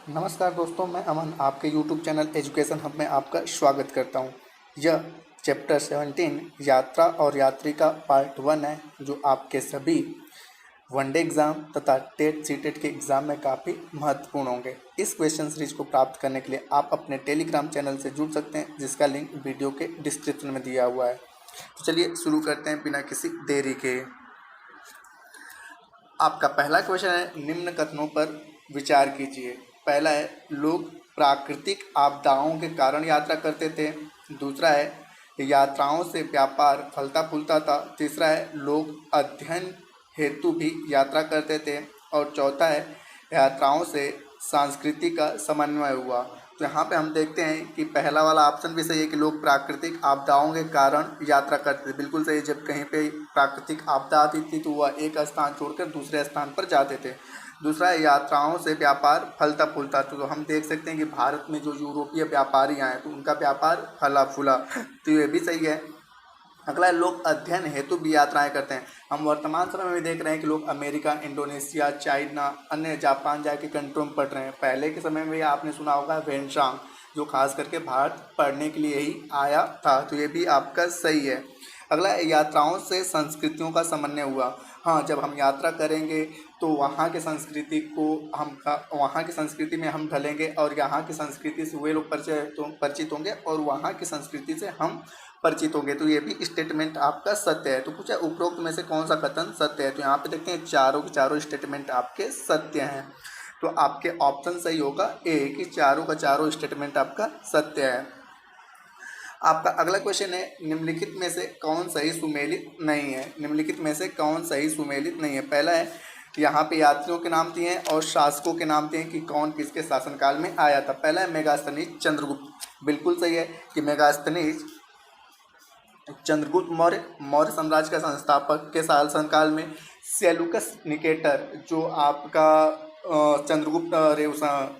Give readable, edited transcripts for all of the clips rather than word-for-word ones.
नमस्कार दोस्तों, मैं अमन आपके YouTube चैनल एजुकेशन हब में आपका स्वागत करता हूं। यह चैप्टर 17 यात्रा और यात्री का पार्ट 1 है, जो आपके सभी वनडे एग्ज़ाम तथा टेट सीटेट के एग्ज़ाम में काफ़ी महत्वपूर्ण होंगे। इस क्वेश्चन सीरीज को प्राप्त करने के लिए आप अपने टेलीग्राम चैनल से जुड़ सकते हैं, जिसका लिंक वीडियो के डिस्क्रिप्शन में दिया हुआ है। तो चलिए शुरू करते हैं बिना किसी देरी के। आपका पहला क्वेश्चन है, निम्न कथनों पर विचार कीजिए। पहला है, लोग प्राकृतिक आपदाओं के कारण यात्रा करते थे। दूसरा है, यात्राओं से व्यापार फलता फूलता था। तीसरा है, लोग अध्ययन हेतु भी यात्रा करते थे। और चौथा है, यात्राओं से संस्कृति का समन्वय हुआ। तो यहाँ पे हम देखते हैं कि पहला वाला ऑप्शन भी सही है कि लोग प्राकृतिक आपदाओं के कारण यात्रा करते थे। बिल्कुल सही। जब कहीं पे प्राकृतिक आपदा आती थी तो वह एक स्थान छोड़कर दूसरे स्थान पर जाते थे। दूसरा है, यात्राओं से व्यापार फलता फूलता। तो हम देख सकते हैं कि भारत में जो यूरोपीय व्यापारी आए तो उनका व्यापार फला फूला, तो ये भी सही है। अगला है, लोग अध्ययन हेतु भी यात्राएं करते हैं। हम वर्तमान समय में देख रहे हैं कि लोग अमेरिका, इंडोनेशिया, चाइना, अन्य जापान जाके कंट्रोल में पढ़ रहे हैं। पहले के समय में आपने सुना होगा वेनसांग, जो खास करके भारत पढ़ने के लिए ही आया था। तो ये भी आपका सही है। अगला है, यात्राओं से संस्कृतियों का समन्वय हुआ। हाँ, जब हम यात्रा करेंगे तो वहाँ के संस्कृति को वहाँ की संस्कृति में हम ढलेंगे और यहाँ की संस्कृति से वे लोग परिचित होंगे और वहाँ की संस्कृति से हम परिचित होंगे। तो ये भी स्टेटमेंट आपका सत्य है। तो पूछा उपरोक्त में से कौन सा कथन सत्य है। तो यहाँ पे देखते हैं चारों के चारों स्टेटमेंट आपके सत्य हैं। तो आपके ऑप्शन सही होगा ए, कि चारों का चारों स्टेटमेंट आपका सत्य है। आपका अगला क्वेश्चन है, निम्नलिखित में से कौन सही सुमेलित नहीं है। निम्नलिखित में से कौन सही सुमेलित नहीं है। पहला है, यहाँ पे यात्रियों के नाम दिए हैं और शासकों के नाम दिए हैं कि कौन किसके शासनकाल में आया था। पहला है मेगास्थनीज चंद्रगुप्त। बिल्कुल सही है कि मेगास्थनीज चंद्रगुप्त मौर्य साम्राज्य का संस्थापक के शासनकाल में सेल्यूकस निकेटर, जो आपका चंद्रगुप्त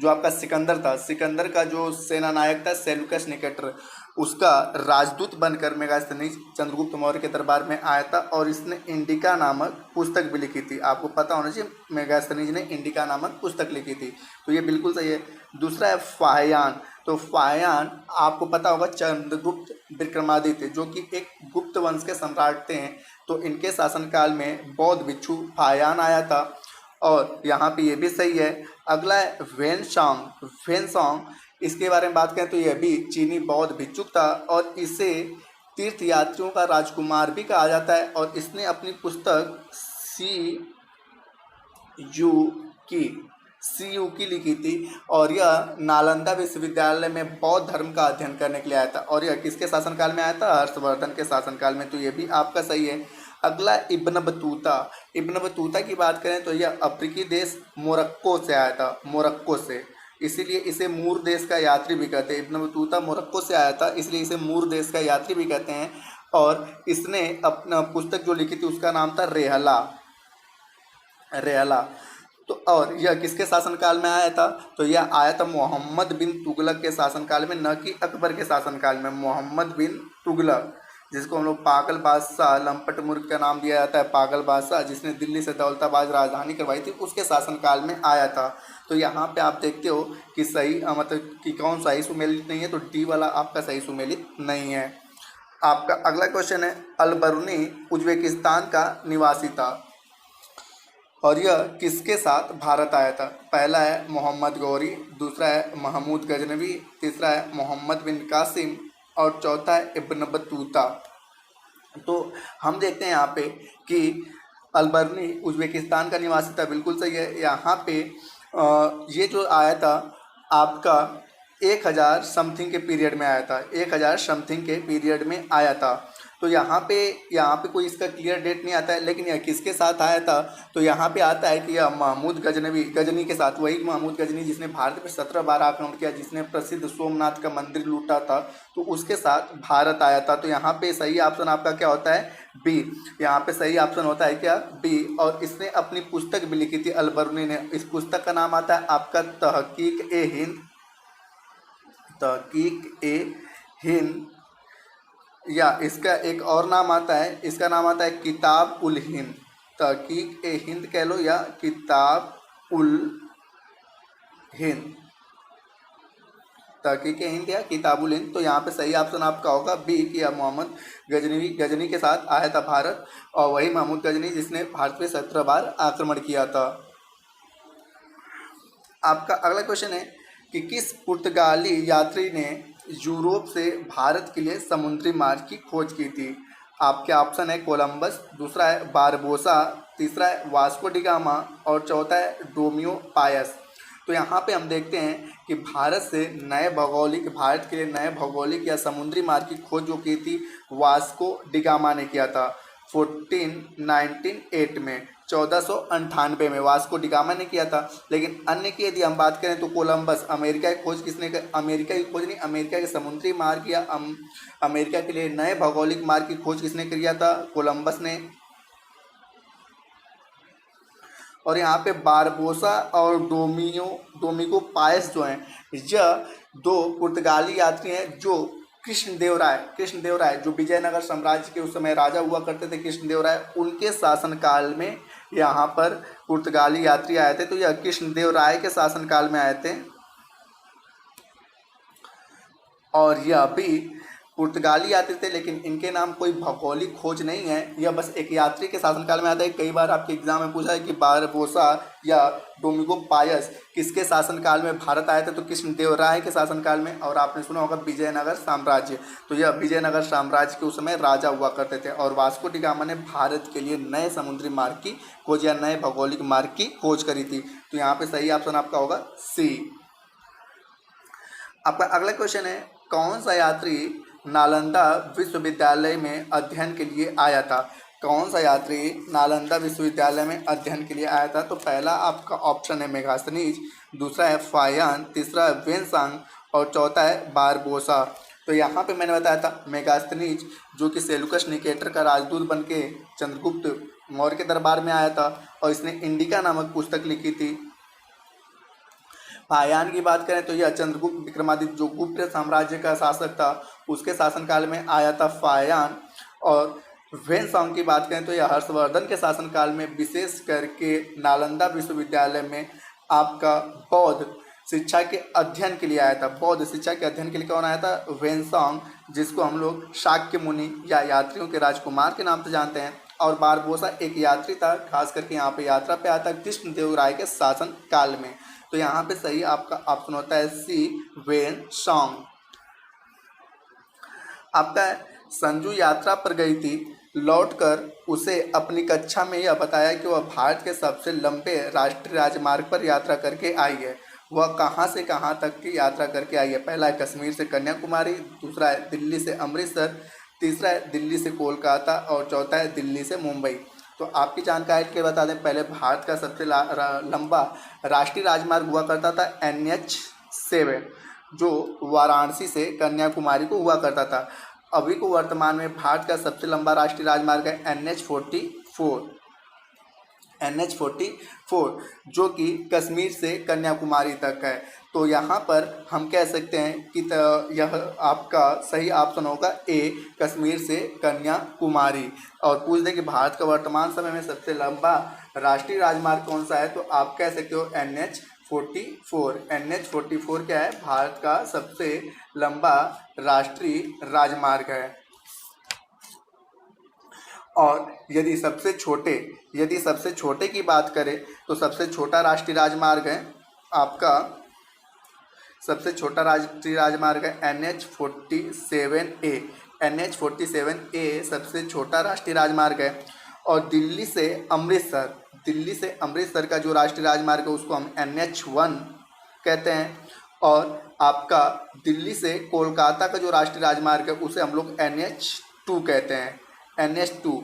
जो आपका सिकंदर था, सिकंदर का जो सेना नायक था सेल्यूकस निकेटर, उसका राजदूत बनकर मेगास्थनीज चंद्रगुप्त मौर्य के दरबार में आया था और इसने इंडिका नामक पुस्तक भी लिखी थी। आपको पता होना चाहिए मेगास्थनीज ने इंडिका नामक पुस्तक लिखी थी। तो ये बिल्कुल सही है। दूसरा है फाहियान। तो फाहियान आपको पता होगा चंद्रगुप्त विक्रमादित्य, जो कि एक गुप्त वंश के सम्राट थे, तो इनके शासनकाल में बौद्ध भिक्षु फाहियान आया था। और यहाँ पे ये भी सही है। अगला है वेनसांग। वेनसांग, इसके बारे में बात करें तो यह भी चीनी बौद्ध भिक्षुक था और इसे तीर्थयात्रियों का राजकुमार भी कहा जाता है। और इसने अपनी पुस्तक सी यू की लिखी थी और यह नालंदा विश्वविद्यालय में बौद्ध धर्म का अध्ययन करने के लिए आया था। और यह किसके शासनकाल में आया था? हर्षवर्धन के शासनकाल में। तो ये भी आपका सही है। अगला इब्न बतूता। इब्न बतूता की बात करें तो यह अफ्रीकी देश मोरक्को से आया था, मोरक्को से, इसीलिए इसे मूर देश का यात्री भी कहते हैं। इब्न बतूता मोरक्को से आया था, इसलिए इसे मूर देश का यात्री भी कहते हैं। और इसने अपना पुस्तक जो लिखी थी उसका नाम था रेहला। रेहला। तो और यह किसके शासनकाल में आया था? तो यह आया था मोहम्मद बिन तुगलक के शासनकाल में, न कि अकबर के शासनकाल में। मोहम्मद बिन तुगलक, जिसको हम लोग पागल बादशाह, लंपट मुर्ख का नाम दिया जाता है, पागल बादशाह, जिसने दिल्ली से दौलताबाद राजधानी करवाई थी, उसके शासनकाल में आया था। तो यहाँ पे आप देखते हो कि सही मतलब कि कौन सही सुमेलित नहीं है, तो डी वाला आपका सही सुमेलित नहीं है। आपका अगला क्वेश्चन है, अलबरूनी उज्बेकिस्तान का निवासी था और यह किसके साथ भारत आया था? पहला है मोहम्मद गौरी, दूसरा है महमूद गजनवी, तीसरा है मोहम्मद बिन कासिम और चौथा है इब्न बतूता। तो हम देखते हैं यहाँ पे कि अलबरूनी उज्बेकिस्तान का निवासी था। बिल्कुल सही है। यहाँ पे ये जो आया था आपका 1000 समथिंग के पीरियड में आया था, 1000 समथिंग के पीरियड में आया था। तो यहाँ पे कोई इसका क्लियर डेट नहीं आता है, लेकिन यह किसके साथ आया था? तो यहाँ पे आता है कि यह महमूद गजनी के साथ, वही महमूद गजनी जिसने भारत पर 17 बार आक्रमण किया, जिसने प्रसिद्ध सोमनाथ का मंदिर लूटा था, तो उसके साथ भारत आया था। तो यहाँ पे सही ऑप्शन आपका क्या होता है? बी। यहाँ पे सही ऑप्शन होता है क्या? बी। और इसने अपनी पुस्तक भी लिखी थी अलबरूनी ने। इस पुस्तक का नाम आता है आपका तहकीक ए हिंद, तहकीक ए हिंद, या इसका एक और नाम आता है, इसका नाम आता है किताब उल हिंद। तहकीक ए हिंद कह लो या किताब उल हिंद, तहकीक हिंद या किताबुल हिंद। तो यहाँ पे सही ऑप्शन आपका होगा बी कि मोहम्मद गजनी के साथ आया था भारत, और वही महमूद गजनी जिसने भारत पे 17 बार आक्रमण किया था। आपका अगला क्वेश्चन है कि किस पुर्तगाली यात्री ने यूरोप से भारत के लिए समुद्री मार्ग की खोज की थी? आपके ऑप्शन है कोलंबस, दूसरा है बारबोसा, तीसरा है वास्को डिगामा और चौथा है डोमियो पायस। तो यहाँ पे हम देखते हैं कि भारत के लिए नए भौगोलिक या समुद्री मार्ग की खोज जो की थी वास्को डिगामा ने किया था 1498 में, 1498 में वास्को डिगामा ने किया था। लेकिन अन्य की यदि हम बात करें तो कोलंबस, अमेरिका की खोज अमेरिका के समुद्री मार्ग या अमेरिका के लिए नए भौगोलिक मार्ग की खोज किसने किया था? कोलंबस ने। और यहाँ पे बारबोसा और डोमिगो पायस जो हैं, यह दो पुर्तगाली यात्री हैं जो कृष्णदेवराय जो विजयनगर साम्राज्य के उस समय राजा हुआ करते थे, कृष्णदेवराय, उनके शासनकाल में यहाँ पर पुर्तगाली यात्री आए थे। तो यह कृष्णदेवराय के शासनकाल में आए थे, और यह भी पुर्तगाली यात्री थे, लेकिन इनके नाम कोई भौगोलिक खोज नहीं है, यह बस एक यात्री के शासनकाल में आता है। कई बार आपके एग्जाम में पूछा है कि बारबोसा या डोमिगो पायस किसके शासनकाल में भारत आए थे? तो कृष्णदेवराय के शासनकाल में। और आपने सुना होगा विजयनगर साम्राज्य, तो यह विजयनगर साम्राज्य के उस समय राजा हुआ करते थे। और वास्को डी गामा ने भारत के लिए नए समुद्री मार्ग की खोज या नए भौगोलिक मार्ग की खोज करी थी। तो यहाँ पे सही ऑप्शन आपका होगा सी। आपका अगला क्वेश्चन है, कौन सा यात्री नालंदा विश्वविद्यालय में अध्ययन के लिए आया था? कौन सा यात्री नालंदा विश्वविद्यालय में अध्ययन के लिए आया था? तो पहला आपका ऑप्शन है मेगास्थनीज, दूसरा है फायान, तीसरा है वेनसांग और चौथा है बारबोसा। तो यहाँ पे मैंने बताया था मेगास्थनीज जो कि सेलुकस निकेटर का राजदूत बन के चंद्रगुप्त मौर्य के दरबार में आया था, और इसने इंडिका नामक पुस्तक लिखी थी। फायान की बात करें तो यह चंद्रगुप्त विक्रमादित्य जो गुप्त साम्राज्य का शासक था उसके शासनकाल में आया था फायान। और वेनसांग की बात करें तो यह हर्षवर्धन के शासनकाल में विशेष करके नालंदा विश्वविद्यालय में आपका बौद्ध शिक्षा के अध्ययन के लिए आया था। बौद्ध शिक्षा के अध्ययन के लिए कौन आया था? वेनसांग, जिसको हम लोग शाक्य मुनि या यात्रियों के राजकुमार के नाम से जानते हैं। और बारबोसा एक यात्री था, खास करके यहाँ पे यात्रा पे आया था कृष्णदेवराय के शासन काल में। तो यहाँ पे सही आपका ऑप्शन होता है सी, वेनसांग। आपका संजू यात्रा पर गई थी, लौटकर उसे अपनी कक्षा में यह बताया कि वह भारत के सबसे लंबे राष्ट्रीय राजमार्ग पर यात्रा करके आई है। वह कहाँ से कहाँ तक की यात्रा करके आई है? पहला है कश्मीर से कन्याकुमारी, दूसरा है दिल्ली से अमृतसर, तीसरा है दिल्ली से कोलकाता और चौथा है दिल्ली से मुंबई। तो आपकी जानकारी के बता दें, पहले भारत का सबसे लंबा राष्ट्रीय राजमार्ग हुआ करता था NH7 जो वाराणसी से कन्याकुमारी को हुआ करता था। अभी को वर्तमान में भारत का सबसे लंबा राष्ट्रीय राजमार्ग है NH44 जो कि कश्मीर से कन्याकुमारी तक है। तो यहाँ पर हम कह सकते हैं कि यह आपका सही ऑप्शन होगा ए, कश्मीर से कन्याकुमारी। और पूछ दें कि भारत का वर्तमान समय में सबसे लंबा राष्ट्रीय राजमार्ग कौन सा है, तो आप कह सकते हो NH44 क्या है? भारत का सबसे लंबा राष्ट्रीय राजमार्ग है। और यदि सबसे छोटे की बात करें तो सबसे छोटा राष्ट्रीय राजमार्ग है आपका, सबसे छोटा राष्ट्रीय राजमार्ग है NH47A सबसे छोटा राष्ट्रीय राजमार्ग है। और दिल्ली से अमृतसर का जो राष्ट्रीय राजमार्ग है उसको हम NH1 कहते हैं। और आपका दिल्ली से कोलकाता का जो राष्ट्रीय राजमार्ग है उसे हम लोग NH2 कहते हैं, NH2।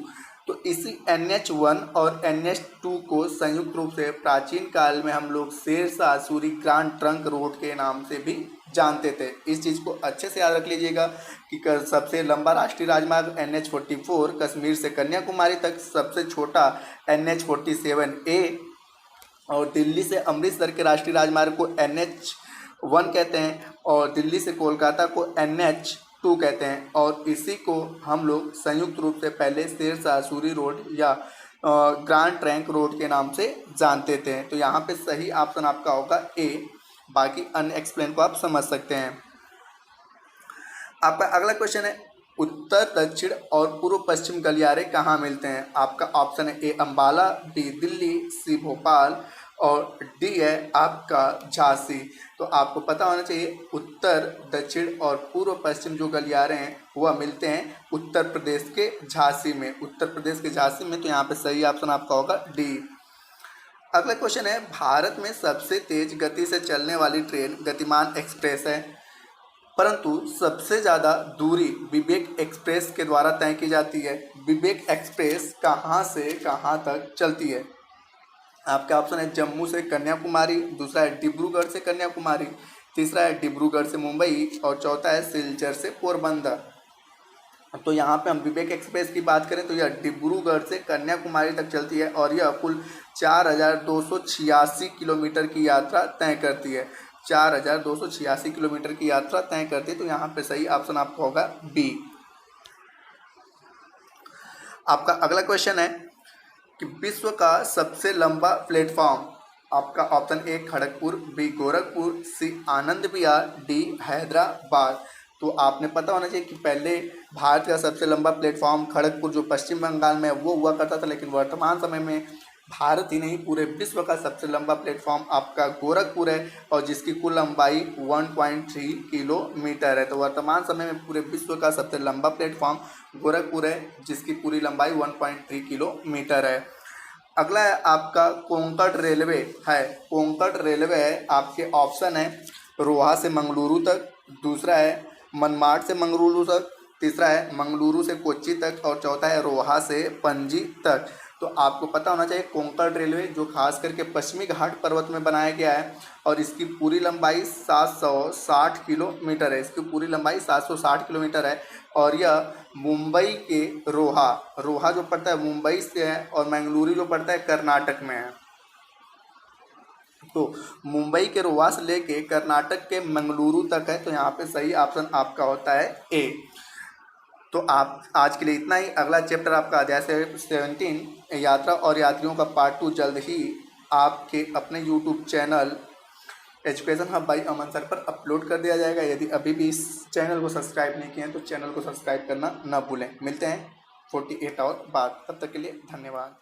तो इसी NH1 और NH2 को संयुक्त रूप से प्राचीन काल में हम लोग Sher Shah Suri Grand Trunk Road के नाम से भी जानते थे। इस चीज़ को अच्छे से याद रख लीजिएगा कि सबसे लंबा राष्ट्रीय राजमार्ग NH44 कश्मीर से कन्याकुमारी तक, सबसे छोटा NH47A, और दिल्ली से अमृतसर के राष्ट्रीय राजमार्ग को NH1 कहते हैं और दिल्ली से कोलकाता को NH2 कहते हैं। और इसी को हम लोग संयुक्त रूप से पहले शेरशाह सूरी रोड या ग्रांड ट्रंक रोड के नाम से जानते थे। तो यहाँ पे सही ऑप्शन आपका होगा ए, बाकी अनएक्सप्लेन को आप समझ सकते हैं। आपका अगला क्वेश्चन है, उत्तर दक्षिण और पूर्व पश्चिम गलियारे कहाँ मिलते हैं? आपका ऑप्शन है ए अम्बाला, बी दिल्ली, सी भोपाल और डी है आपका झांसी। तो आपको पता होना चाहिए उत्तर दक्षिण और पूर्व पश्चिम जो गलियारे हैं वह मिलते हैं उत्तर प्रदेश के झांसी में। उत्तर प्रदेश के झांसी में, तो यहाँ पे सही ऑप्शन आपका होगा डी। अगला क्वेश्चन है, भारत में सबसे तेज गति से चलने वाली ट्रेन गतिमान एक्सप्रेस है, परंतु सबसे ज़्यादा दूरी विवेक एक्सप्रेस के द्वारा तय की जाती है। विवेक एक्सप्रेस कहाँ से कहाँ तक चलती है? आपका ऑप्शन है जम्मू से कन्याकुमारी, दूसरा है डिब्रूगढ़ से कन्याकुमारी, तीसरा है डिब्रूगढ़ से मुंबई और चौथा है सिलचर से पोरबंदर। तो यहाँ पे हम विवेक एक्सप्रेस की बात करें तो यह डिब्रूगढ़ से कन्याकुमारी तक चलती है और यह कुल 4286 किलोमीटर की यात्रा तय करती है। 4286 किलोमीटर की यात्रा तय करती है, तो यहाँ पे सही ऑप्शन आपका होगा बी। आपका अगला क्वेश्चन है कि विश्व का सबसे लंबा प्लेटफॉर्म, आपका option A Kharagpur, B Gorakhpur, C Anand Vihar, D Hyderabad. तो आपने पता होना चाहिए कि पहले भारत का सबसे लंबा प्लेटफॉर्म खड़गपुर जो पश्चिम बंगाल में वो हुआ करता था, लेकिन वर्तमान समय में भारत ही नहीं पूरे विश्व का सबसे लंबा प्लेटफॉर्म आपका गोरखपुर है और जिसकी कुल लंबाई 1.3 किलोमीटर है। तो वर्तमान समय में पूरे विश्व का सबसे लंबा प्लेटफॉर्म गोरखपुर है जिसकी पूरी लंबाई 1.3 किलोमीटर है। अगला है आपका कोंकण रेलवे है। कोंकण रेलवे है, आपके ऑप्शन है रोहा से मंगलुरु तक, दूसरा है मनमाड से मंगलुरु तक, तीसरा है मंगलुरु से कोच्चि तक और चौथा है रोहा से पणजी तक। तो आपको पता होना चाहिए कोंकण रेलवे जो खास करके पश्चिमी घाट पर्वत में बनाया गया है और इसकी पूरी लंबाई 760 किलोमीटर है। इसकी पूरी लंबाई 760 किलोमीटर है और यह मुंबई के रोहा जो पड़ता है मुंबई से है और मंगलुरु जो पड़ता है कर्नाटक में है। तो मुंबई के रोहा से लेके कर्नाटक के मंगलुरु तक है, तो यहाँ पे सही ऑप्शन आपका होता है ए। तो आप आज के लिए इतना ही। अगला चैप्टर आपका अध्याय 17 यात्रा और यात्रियों का पार्ट 2 जल्द ही आपके अपने YouTube channel education hub by Aman sir पर अपलोड कर दिया जाएगा। यदि अभी भी इस चैनल को सब्सक्राइब नहीं किए हैं तो चैनल को सब्सक्राइब करना न भूलें। मिलते हैं 48 आवर बाद, तब तक के लिए धन्यवाद।